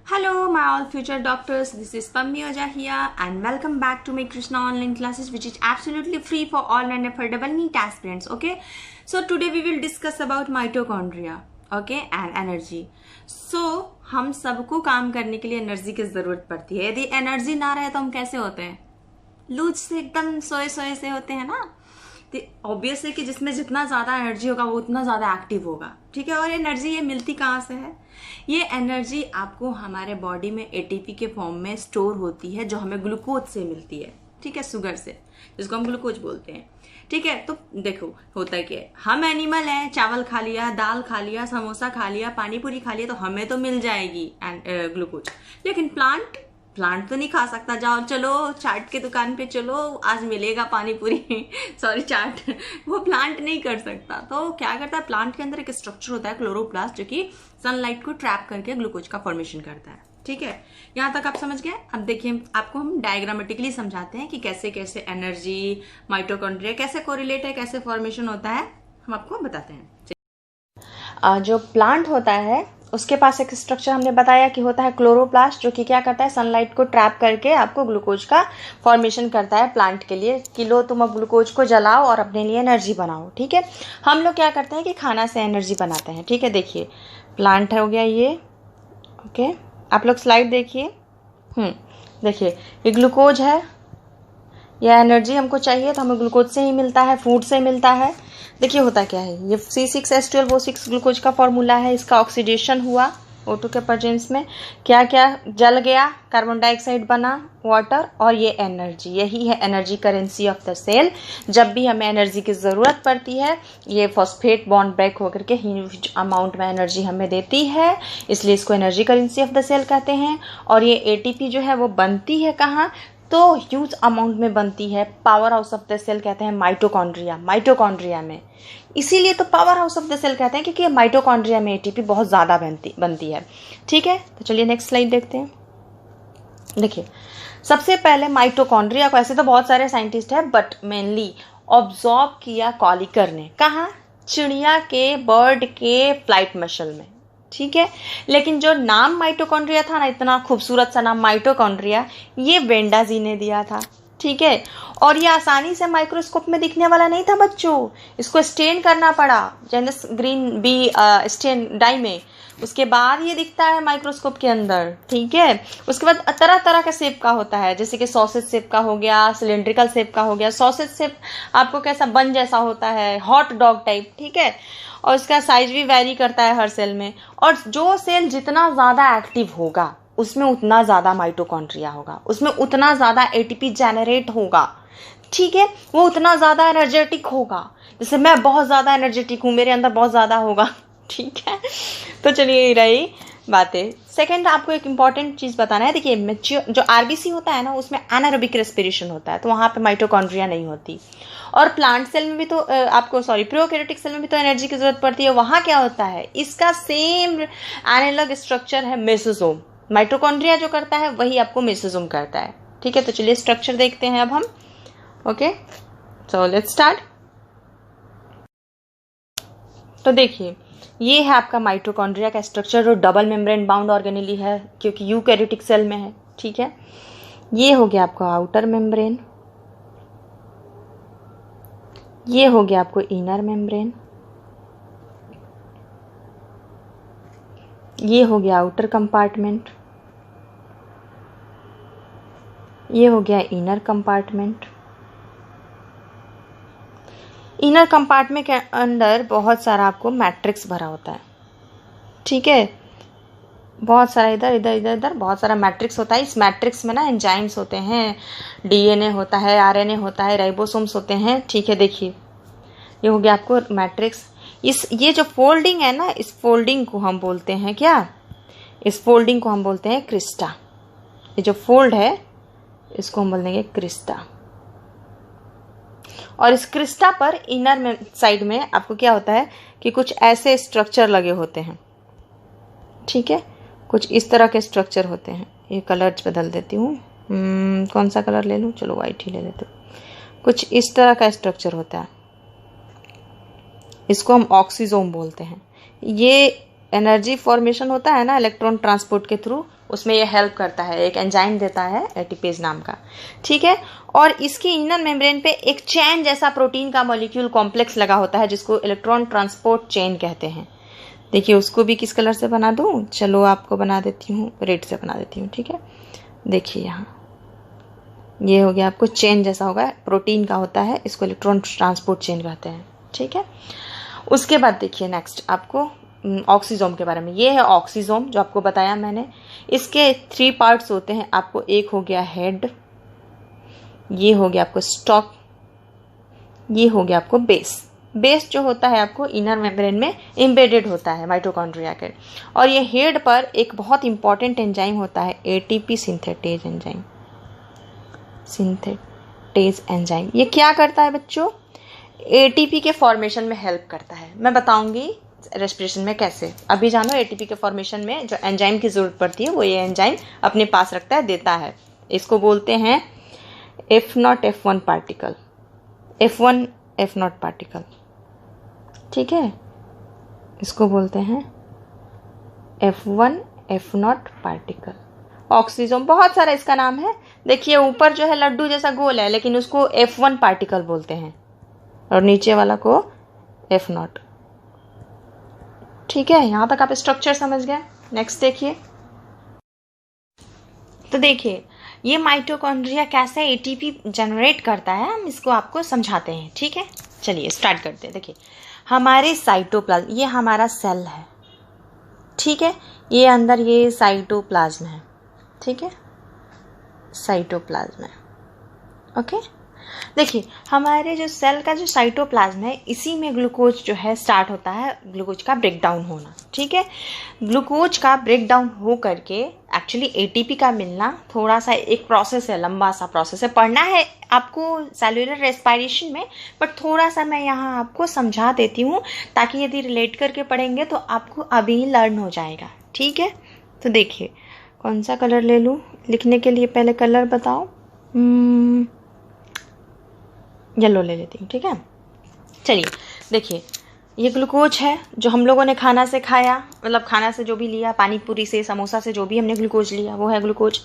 Hello, my all future doctors. This is Pammi Oja here, and welcome back to my Krishna online classes, which is absolutely free for all and affordable NEET aspirants. Okay, so today we will discuss about mitochondria, okay, and energy. So हम सबको काम करने के लिए energy की जरूरत पड़ती है. यदि एनर्जी ना रहे तो हम कैसे होते हैं? लूज से एकदम सोए सोए से होते हैं ना. तो ऑब्वियस है कि जिसमें जितना ज़्यादा एनर्जी होगा वो उतना ज़्यादा एक्टिव होगा. ठीक है. और एनर्जी ये मिलती कहाँ से है? ये एनर्जी आपको हमारे बॉडी में एटीपी के फॉर्म में स्टोर होती है, जो हमें ग्लूकोज से मिलती है. ठीक है, शुगर से, जिसको हम ग्लूकोज बोलते हैं. ठीक है. तो देखो होता है कि हम एनिमल हैं, चावल खा लिया, दाल खा लिया, समोसा खा लिया, पानी पूरी खा लिया, तो हमें तो मिल जाएगी ग्लूकोज. लेकिन प्लांट तो नहीं खा सकता. जाओ चलो चाट के दुकान पे चलो, आज मिलेगा पानी पूरी सॉरी चाट. वो प्लांट नहीं कर सकता. तो क्या करता है, प्लांट के अंदर एक स्ट्रक्चर होता है क्लोरोप्लास्ट, जो कि सनलाइट को ट्रैप करके ग्लूकोज का फॉर्मेशन करता है. ठीक है, यहाँ तक आप समझ गए. अब देखिए आपको हम डायग्रामेटिकली समझाते हैं कि कैसे कैसे एनर्जी, माइटोकॉन्ड्रिया कैसे कोरिलेट है, कैसे फॉर्मेशन होता है, हम आपको बताते हैं. जो प्लांट होता है उसके पास एक स्ट्रक्चर हमने बताया कि होता है क्लोरोप्लास्ट, जो कि क्या करता है, सनलाइट को ट्रैप करके आपको ग्लूकोज का फॉर्मेशन करता है प्लांट के लिए. कि लो तुम अब ग्लूकोज को जलाओ और अपने लिए एनर्जी बनाओ. ठीक है. हम लोग क्या करते हैं कि खाना से एनर्जी बनाते हैं. ठीक है. देखिए प्लांट हो गया ये. ओके, आप लोग स्लाइड देखिए. देखिए ये ग्लूकोज है. यह एनर्जी हमको चाहिए तो हमें ग्लूकोज से ही मिलता है, फूड से मिलता है. देखिए होता क्या है, ये C6H12O6 ग्लूकोज का फॉर्मूला है. इसका ऑक्सीडेशन हुआ O2 के प्रेजेंस में, क्या क्या जल गया, कार्बन डाइऑक्साइड बना, वाटर, और ये एनर्जी. यही है energy currency of the cell. जब भी हमें एनर्जी की ज़रूरत पड़ती है, ये फॉस्फेट बॉन्ड ब्रेक होकर के ह्यूज अमाउंट में एनर्जी हमें देती है, इसलिए इसको energy currency of the cell कहते हैं. और ये ATP जो है वो बनती है कहाँ, तो ह्यूज अमाउंट में बनती है powerhouse of the cell कहते हैं माइटोकॉन्ड्रिया में. इसीलिए तो powerhouse of the cell कहते हैं, क्योंकि माइटोकॉन्ड्रिया में ATP बहुत ज़्यादा बनती है. ठीक है. तो चलिए नेक्स्ट स्लाइड देखते हैं. देखिए सबसे पहले माइटोकॉन्ड्रिया को, ऐसे तो बहुत सारे साइंटिस्ट हैं बट मेनली ऑब्जॉर्व किया कॉलिकर ने. कहाँ? चिड़िया के, बर्ड के फ्लाइट मसल में. ठीक है. लेकिन जो नाम माइटोकॉन्ड्रिया था ना, इतना खूबसूरत सा नाम माइटोकॉन्ड्रिया, ये वेंडा जी ने दिया था. ठीक है. और ये आसानी से माइक्रोस्कोप में दिखने वाला नहीं था बच्चों. इसको स्टेन करना पड़ा, जैसे ग्रीन बी स्टेन डाई में. उसके बाद ये दिखता है माइक्रोस्कोप के अंदर. ठीक है. उसके बाद तरह तरह का शेप का होता है, जैसे कि सॉसेज शेप का हो गया, सिलेंड्रिकल शेप का हो गया. सॉसेज शेप आपको कैसा, बन जैसा होता है, हॉट डॉग टाइप. ठीक है. और उसका साइज भी वैरी करता है हर सेल में. और जो सेल जितना ज़्यादा एक्टिव होगा उसमें उतना ज़्यादा माइटोकॉन्ड्रिया होगा, उसमें उतना ज़्यादा ATP जनरेट होगा. ठीक है. वो उतना ज़्यादा एनर्जेटिक होगा. जैसे मैं बहुत ज़्यादा एनर्जेटिक हूँ, मेरे अंदर बहुत ज़्यादा होगा. ठीक है. तो चलिए ये रही बातें. सेकेंड आपको एक इंपॉर्टेंट चीज़ बताना है. देखिए जो RBC होता है ना, उसमें एनारोबिक रेस्पिरेशन होता है, तो वहाँ पे माइटोकॉन्ड्रिया नहीं होती. और प्लांट सेल में भी तो प्रोकैरियोटिक सेल में भी तो एनर्जी की जरूरत पड़ती है. वहाँ क्या होता है, इसका सेम एनालॉग स्ट्रक्चर है मेसोसोम. माइटोकॉन्ड्रिया जो करता है वही आपको मेसोसोम करता है. ठीक है. तो चलिए स्ट्रक्चर देखते हैं अब हम. Okay, so let's start. तो देखिए ये है आपका माइटोकॉन्ड्रिया का स्ट्रक्चर, जो डबल मेम्ब्रेन बाउंड ऑर्गेनेली है, क्योंकि यूकैरियोटिक सेल में है. ठीक है. ये हो गया आपका आउटर मेम्ब्रेन, ये हो गया आपको इनर मेम्ब्रेन, ये हो गया आउटर कंपार्टमेंट, ये हो गया इनर कंपार्टमेंट. इनर कंपार्टमेंट के अंदर बहुत सारा आपको मैट्रिक्स भरा होता है. ठीक है. बहुत सारा इधर इधर इधर इधर बहुत सारा मैट्रिक्स होता है. इस मैट्रिक्स में ना एंजाइम्स होते हैं, DNA होता है, RNA होता है, राइबोसोम्स होते हैं. ठीक है. देखिए ये हो गया आपको मैट्रिक्स. ये जो फोल्डिंग है ना, इस फोल्डिंग को हम बोलते हैं क्या, इस फोल्डिंग को हम बोलते हैं क्रिस्टा. ये जो फोल्ड है इसको हम बोल देंगे क्रिस्टा. और इस क्रिस्टा पर इनर में साइड में आपको क्या होता है कि कुछ ऐसे स्ट्रक्चर लगे होते हैं. ठीक है. कुछ इस तरह के स्ट्रक्चर होते हैं. ये कलर्स बदल देती हूँ. कौन सा कलर ले लूँ, चलो वाइट ही ले लेते हूँ. कुछ इस तरह का स्ट्रक्चर होता है, इसको हम ऑक्सीजोम बोलते हैं. ये एनर्जी फॉर्मेशन होता है ना इलेक्ट्रॉन ट्रांसपोर्ट के थ्रू, उसमें ये हेल्प करता है, एक एंजाइम देता है एटीपेज नाम का, ठीक है। और इसके इनर मेम्ब्रेन पे एक चैन जैसा प्रोटीन का मॉलिक्यूल कॉम्प्लेक्स लगा होता है जिसको इलेक्ट्रॉन ट्रांसपोर्ट चेन कहते हैं। देखिए उसको भी किस कलर से बना दूँ, चलो आपको बना देती हूँ, रेड से बना देती हूँ, ठीक है। देखिए यहाँ ये हो गया, आपको चेन जैसा होगा, प्रोटीन का होता है, इसको इलेक्ट्रॉन ट्रांसपोर्ट चेन कहते हैं, ठीक है। उसके बाद देखिए नेक्स्ट आपको ऑक्सीजोम के बारे में, ये है ऑक्सीजोम जो आपको बताया मैंने। इसके 3 पार्ट्स होते हैं आपको, एक हो गया हेड, ये हो गया आपको स्टॉक, ये हो गया आपको बेस। बेस जो होता है आपको इनर मेम्ब्रेन में एम्बेडेड होता है माइटोकॉन्ड्रिया के। और ये हेड पर एक बहुत इंपॉर्टेंट एंजाइम होता है ATP synthetase enzyme. Synthetase enzyme ये क्या करता है बच्चों, एटीपी के फॉर्मेशन में हेल्प करता है। मैं बताऊंगी रेस्पिरेशन में कैसे, अभी जानो एटीपी के फॉर्मेशन में जो एंजाइम की ज़रूरत पड़ती है वो ये एंजाइम अपने पास रखता है, देता है। इसको बोलते हैं F0 F1 particle, F1 F0 particle, ठीक है। इसको बोलते हैं F1 F0 पार्टिकल। ऑक्सीजोम बहुत सारा इसका नाम है। देखिए ऊपर जो है लड्डू जैसा गोल है, लेकिन उसको F1 पार्टिकल बोलते हैं और नीचे वाला को F0, ठीक है। यहाँ तक आप स्ट्रक्चर समझ गए। नेक्स्ट देखिए, तो देखिए ये माइटोकॉन्ड्रिया कैसे एटीपी जनरेट करता है, हम इसको आपको समझाते हैं, ठीक है। चलिए स्टार्ट करते हैं। देखिए हमारे साइटोप्लाज्म, ये हमारा सेल है, ठीक है। ये अंदर ये साइटोप्लाज्म है, ठीक है, साइटोप्लाज्म है, ओके। देखिए हमारे जो सेल का जो साइटोप्लाज्म है, इसी में ग्लूकोज जो है स्टार्ट होता है, ग्लूकोज का ब्रेकडाउन होना, ठीक है। ग्लूकोज का ब्रेकडाउन हो करके एक्चुअली एटीपी का मिलना थोड़ा सा एक प्रोसेस है, लंबा सा प्रोसेस है, पढ़ना है आपको सेलुलर रेस्पिरेशन में, बट थोड़ा सा मैं यहाँ आपको समझा देती हूँ ताकि यदि रिलेट करके पढ़ेंगे तो आपको अभी लर्न हो जाएगा, ठीक है। तो देखिए कौन सा कलर ले लूँ लिखने के लिए, पहले कलर बताओ। येलो ले लेती हूँ, ठीक है। चलिए देखिए ये ग्लूकोज है जो हम लोगों ने खाना से खाया, मतलब खाना से जो भी लिया, पानी पूरी से, समोसा से जो भी हमने ग्लूकोज लिया वो है ग्लूकोज।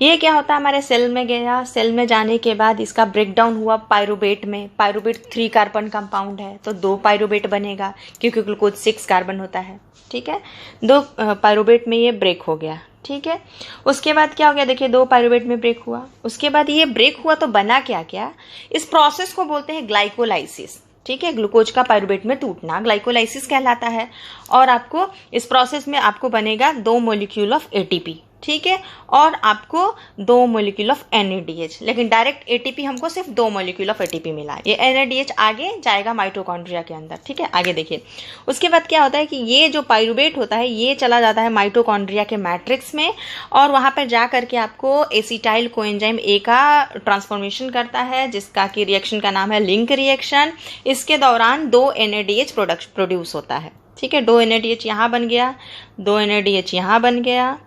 ये क्या होता है, हमारे सेल में गया, सेल में जाने के बाद इसका ब्रेकडाउन हुआ पायरुवेट में। पायरुवेट 3 कार्बन कंपाउंड है तो 2 पायरुवेट बनेगा, क्योंकि ग्लूकोज 6 कार्बन होता है, ठीक है। 2 पायरुवेट में ये ब्रेक हो गया, ठीक है। उसके बाद क्या हो गया, देखिए 2 पायरुवेट में ब्रेक हुआ। उसके बाद ये ब्रेक हुआ तो बना क्या क्या, इस प्रोसेस को बोलते हैं ग्लाइकोलाइसिस, ठीक है। ग्लूकोज का पायरुवेट में टूटना ग्लाइकोलाइसिस कहलाता है। और आपको इस प्रोसेस में आपको बनेगा 2 मॉलिक्यूल ऑफ एटीपी, ठीक है, और आपको 2 मॉलिक्यूल ऑफ NADH। लेकिन डायरेक्ट एटीपी हमको सिर्फ 2 मॉलिक्यूल ऑफ एटीपी मिला। ये NADH आगे जाएगा माइटोकॉन्ड्रिया के अंदर, ठीक है। आगे देखिए उसके बाद क्या होता है कि ये जो पायरुवेट होता है ये चला जाता है माइटोकॉन्ड्रिया के मैट्रिक्स में, और वहाँ पर जा करके आपको एसिटाइल कोएंजाइम A का ट्रांसफॉर्मेशन करता है, जिसका कि रिएक्शन का नाम है लिंक रिएक्शन। इसके दौरान 2 NADH प्रोड्यूस होता है, ठीक है। 2 NADH यहाँ बन गया, 2 NADH यहाँ बन गया,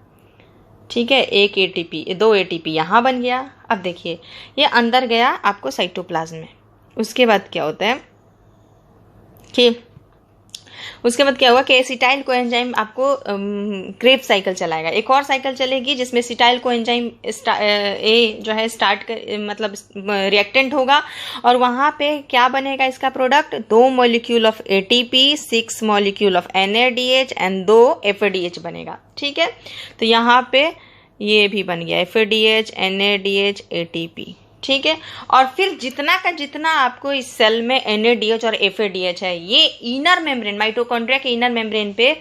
ठीक है। 1 ATP, 2 ATP यहाँ बन गया। अब देखिए ये अंदर गया आपको साइटोप्लाज्म में। उसके बाद क्या होता है कि उसके बाद क्या हुआ कि एसिटाइल कोएंजाइम आपको क्रेब साइकिल चलाएगा, एक और साइकिल चलेगी जिसमें एसिटाइल कोएंजाइम ए जो है मतलब रिएक्टेंट होगा, और वहाँ पे क्या बनेगा इसका product, 2 molecule of ATP, 6 molecule of NADH and 2 FADH बनेगा, ठीक है। तो यहाँ पे ये भी बन गया FADH, NADH, ATP, ठीक है। और फिर जितना का जितना आपको इस सेल में NADH और FADH है, ये इनर मेम्ब्रेन, माइटोकॉन्ड्रिया के इनर मेम्ब्रेन पे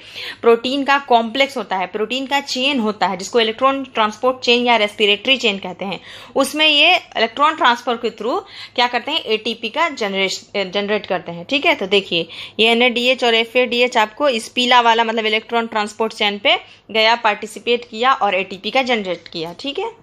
प्रोटीन का कॉम्प्लेक्स होता है, प्रोटीन का चेन होता है, जिसको इलेक्ट्रॉन ट्रांसपोर्ट चेन या रेस्पिरेटरी चेन कहते हैं। उसमें ये इलेक्ट्रॉन ट्रांसफर के थ्रू क्या करते हैं, ATP का जनरेट करते हैं, ठीक है। तो देखिए ये NADH और FADH आपको इस पीला वाला मतलब इलेक्ट्रॉन ट्रांसपोर्ट चेन पे गया, पार्टिसिपेट किया और ATP का जनरेट किया, ठीक है।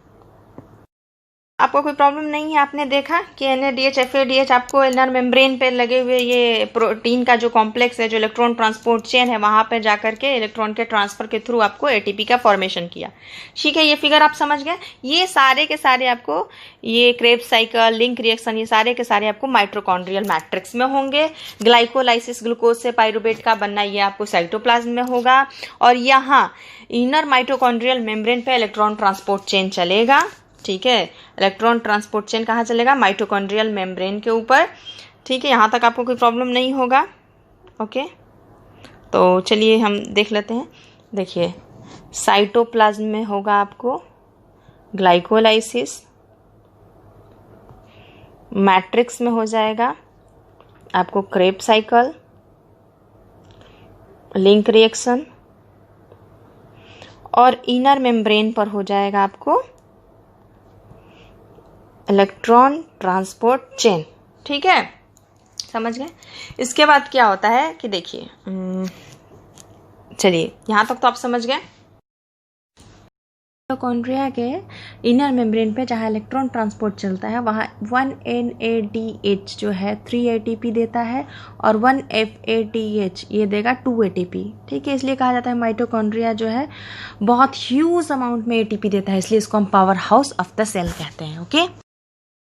आपको कोई प्रॉब्लम नहीं है। आपने देखा कि NADH FADH आपको इनर मेम्ब्रेन पे लगे हुए ये प्रोटीन का जो कॉम्प्लेक्स है, जो इलेक्ट्रॉन ट्रांसपोर्ट चेन है, वहाँ पे जाकर के इलेक्ट्रॉन के ट्रांसफर के थ्रू आपको ATP का फॉर्मेशन किया। ठीक है, ये फिगर आप समझ गए। ये सारे के सारे आपको ये क्रेब्स साइकिल, लिंक रिएक्शन, ये सारे के सारे आपको माइटोकॉन्ड्रियल मैट्रिक्स में होंगे। ग्लाइकोलाइसिस, ग्लूकोज से पाइरुवेट का बनना, ये आपको साइटोप्लाज्म में होगा। और यहाँ इनर माइटोकॉन्ड्रियल मेम्ब्रेन पे इलेक्ट्रॉन ट्रांसपोर्ट चेन चलेगा। ठीक है, इलेक्ट्रॉन ट्रांसपोर्ट चेन कहाँ चलेगा? माइटोकॉन्ड्रियल मेम्ब्रेन के ऊपर। ठीक है, यहाँ तक आपको कोई प्रॉब्लम नहीं होगा। ओके, तो चलिए हम देख लेते हैं। देखिए, साइटोप्लाज्म में होगा आपको ग्लाइकोलाइसिस, मैट्रिक्स में हो जाएगा आपको क्रेब साइकिल, लिंक रिएक्शन, और इनर मेम्ब्रेन पर हो जाएगा आपको इलेक्ट्रॉन ट्रांसपोर्ट चेन। ठीक है, समझ गए। इसके बाद क्या होता है कि देखिए, चलिए यहाँ तक तो आप समझ गए। माइटोकॉन्ड्रिया के इनर मेम्ब्रेन पे जहाँ इलेक्ट्रॉन ट्रांसपोर्ट चलता है, वहाँ 1 NADH जो है 3 ATP देता है, और 1 FADH ये देगा 2 ATP। ठीक है, इसलिए कहा जाता है माइटोकॉन्ड्रिया जो है बहुत ह्यूज अमाउंट में ATP देता है, इसलिए इसको हम powerhouse of the cell कहते हैं। Okay,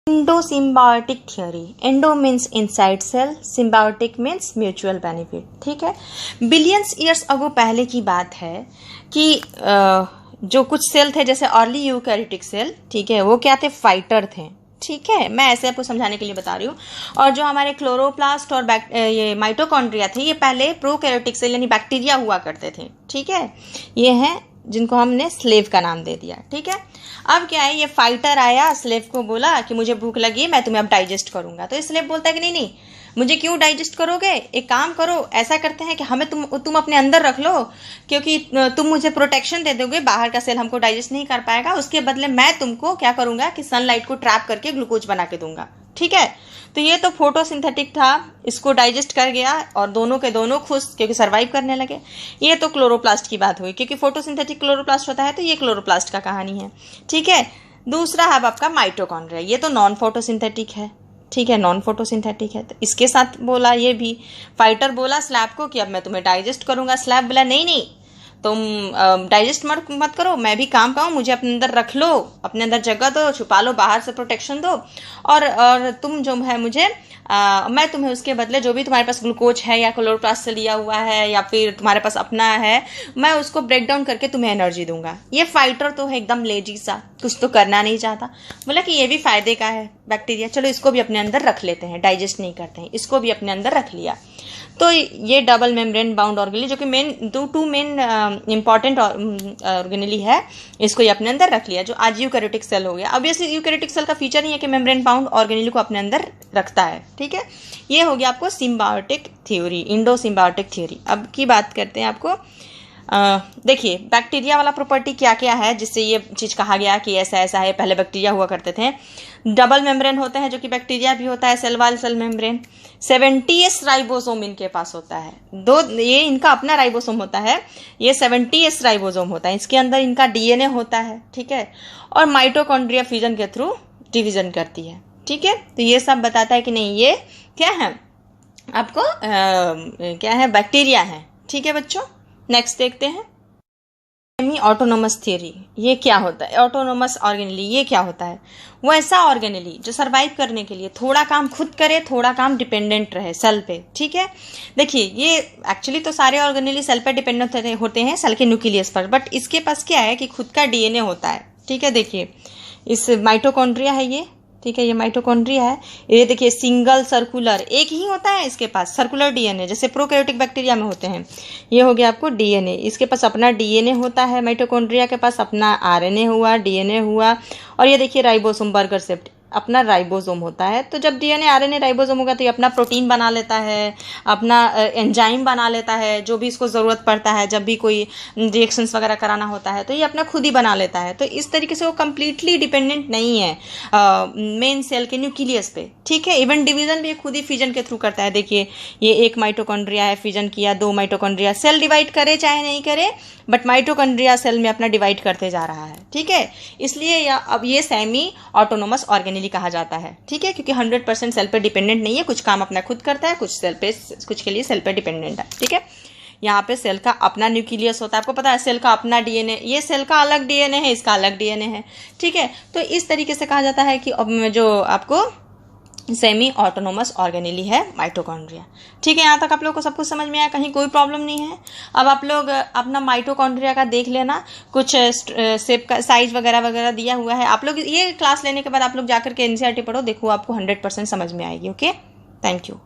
endosymbiotic theory. Endo means inside cell, symbiotic means mutual benefit. ठीक है, बिलियंस ईयर्स अगो पहले की बात है कि जो कुछ सेल थे जैसे अर्ली यूकैरियोटिक सेल, ठीक है, वो क्या थे? फाइटर थे। ठीक है, मैं ऐसे आपको समझाने के लिए बता रही हूँ। और जो हमारे क्लोरोप्लास्ट और ये माइटोकॉन्ड्रिया थे, ये पहले प्रोकैरियोटिक सेल यानी बैक्टीरिया हुआ करते थे। ठीक है, ये हैं जिनको हमने स्लेव का नाम दे दिया। ठीक है, अब क्या है, ये फाइटर आया, स्लेव को बोला कि मुझे भूख लगी, मैं तुम्हें अब डाइजेस्ट करूंगा। तो स्लेव बोलता है कि नहीं नहीं, मुझे क्यों डाइजेस्ट करोगे? एक काम करो, ऐसा करते हैं कि हमें तुम अपने अंदर रख लो, क्योंकि तुम मुझे प्रोटेक्शन दे दोगे, बाहर का सेल हमको डाइजेस्ट नहीं कर पाएगा। उसके बदले मैं तुमको क्या करूंगा कि सनलाइट को ट्रैप करके ग्लूकोज बना के दूंगा। ठीक है, तो ये तो फोटोसिंथेटिक था, इसको डाइजेस्ट कर गया और दोनों के दोनों खुश, क्योंकि सर्वाइव करने लगे। ये तो क्लोरोप्लास्ट की बात हुई, क्योंकि फोटोसिंथेटिक क्लोरोप्लास्ट होता है, तो ये क्लोरोप्लास्ट का कहानी है। ठीक है, दूसरा है आपका माइटोकॉन्ड्रिया, ये तो नॉन फोटोसिंथेटिक है। ठीक है, नॉन फोटोसिंथेटिक है। तो इसके साथ बोला ये भी, फाइटर बोला स्लैब को कि अब मैं तुम्हें डाइजेस्ट करूंगा। स्लैब बोला नहीं नहीं, तुम डाइजेस्ट मत करो, मैं भी काम पाऊँ, मुझे अपने अंदर रख लो, अपने अंदर जगह दो, छुपा लो, बाहर से प्रोटेक्शन दो, और तुम जो है मुझे मैं तुम्हें उसके बदले जो भी तुम्हारे पास ग्लूकोज है या क्लोरोप्लास्ट से लिया हुआ है या फिर तुम्हारे पास अपना है, मैं उसको ब्रेक डाउन करके तुम्हें एनर्जी दूंगा। ये फाइटर तो है एकदम लेजी सा, कुछ तो करना नहीं चाहता। बोला कि ये भी फायदे का है बैक्टीरिया, चलो इसको भी अपने अंदर रख लेते हैं, डाइजेस्ट नहीं करते हैं, इसको भी अपने अंदर रख लिया। तो ये डबल मेम्ब्रेन बाउंड ऑर्गेनेली, जो कि main two main important organelle है, इसको ये अपने अंदर रख लिया, जो आज यूकैरियोटिक सेल हो गया। ऑब्वियसली यूकैरियोटिक सेल का फीचर ही है कि मेम्ब्रेन बाउंड ऑर्गेनेली को अपने अंदर रखता है। ठीक है, ये हो गया आपको symbiotic theory, Indo symbiotic theory. अब की बात करते हैं आपको, देखिए बैक्टीरिया वाला प्रॉपर्टी क्या क्या है जिससे ये चीज़ कहा गया कि ऐसा ऐसा है। पहले बैक्टीरिया हुआ करते थे, डबल मेम्ब्रेन होते हैं, जो कि बैक्टीरिया भी होता है, cell wall cell membrane. 70S ribosome इनके पास होता है, ये इनका अपना राइबोसोम होता है, ये 70S राइबोसोम होता है, इसके अंदर इनका DNA होता है। ठीक है, और माइटोकॉन्ड्रिया फ्यूजन के थ्रू डिवीजन करती है। ठीक है, तो ये सब बताता है कि नहीं ये क्या है आपको क्या है, बैक्टीरिया है। ठीक है बच्चों, नेक्स्ट देखते हैं सेमी ऑटोनोमस थ्योरी। ये क्या होता है? ऑटोनोमस ऑर्गेनेली ये क्या होता है? वो ऐसा ऑर्गेनेली जो सरवाइव करने के लिए थोड़ा काम खुद करे, थोड़ा काम डिपेंडेंट रहे सेल पे। ठीक है, देखिए ये एक्चुअली तो सारे ऑर्गेनेली सेल पे डिपेंडेंट होते हैं, सेल के न्यूक्लियस पर, बट इसके पास क्या है कि खुद का DNA होता है। ठीक है, देखिए इस माइटोकॉन्ड्रिया है ये, ठीक है, ये माइटोकॉन्ड्रिया है, ये देखिए सिंगल सर्कुलर एक ही होता है इसके पास, सर्कुलर DNA, जैसे प्रोकैरियोटिक बैक्टीरिया में होते हैं। ये हो गया आपको DNA, इसके पास अपना DNA होता है, माइटोकॉन्ड्रिया के पास अपना RNA हुआ, DNA हुआ, और ये देखिए राइबोसोम बर्गर शेप्ड। अपना राइबोसोम होता है। तो जब डीएनए आरएनए राइबोसोम होगा तो ये अपना प्रोटीन बना लेता है, अपना एंजाइम बना लेता है, जो भी इसको ज़रूरत पड़ता है जब भी कोई रिएक्शंस वगैरह कराना होता है तो ये अपना खुद ही बना लेता है। तो इस तरीके से वो कम्प्लीटली डिपेंडेंट नहीं है मेन सेल के न्यूक्लियस पे, ठीक है। इवन डिवीजन भी खुद ही फिजन के थ्रू करता है। देखिए ये एक माइटोकॉन्ड्रिया है, फिजन किया, 2 माइटोकॉन्ड्रिया, सेल डिवाइड करे चाहे नहीं करे, बट माइटोकॉन्ड्रिया सेल में अपना डिवाइड करते जा रहा है, ठीक है। इसलिए अब ये सेमी ऑटोनोमस ऑर्गेनेली कहा जाता है, ठीक है, क्योंकि 100% सेल पर डिपेंडेंट नहीं है, कुछ काम अपना खुद करता है, कुछ के लिए सेल पर डिपेंडेंट है, ठीक है। यहाँ पे सेल का अपना न्यूक्लियस होता है, आपको पता है, सेल का अपना डीएनए, ये सेल का अलग डीएनए है, इसका अलग डीएनए है, ठीक है। तो इस तरीके से कहा जाता है कि जो आपको सेमी ऑटोनोमस ऑर्गेनेली है माइटोकॉन्ड्रिया, ठीक है। यहाँ तक आप लोग को सब कुछ समझ में आया, कहीं कोई प्रॉब्लम नहीं है। अब आप लोग अपना माइटोकॉन्ड्रिया का देख लेना, कुछ शेप का साइज वगैरह वगैरह दिया हुआ है। आप लोग ये क्लास लेने के बाद आप लोग जाकर के एनसीईआरटी पढ़ो, देखो आपको 100% समझ में आएगी। Okay, thank you.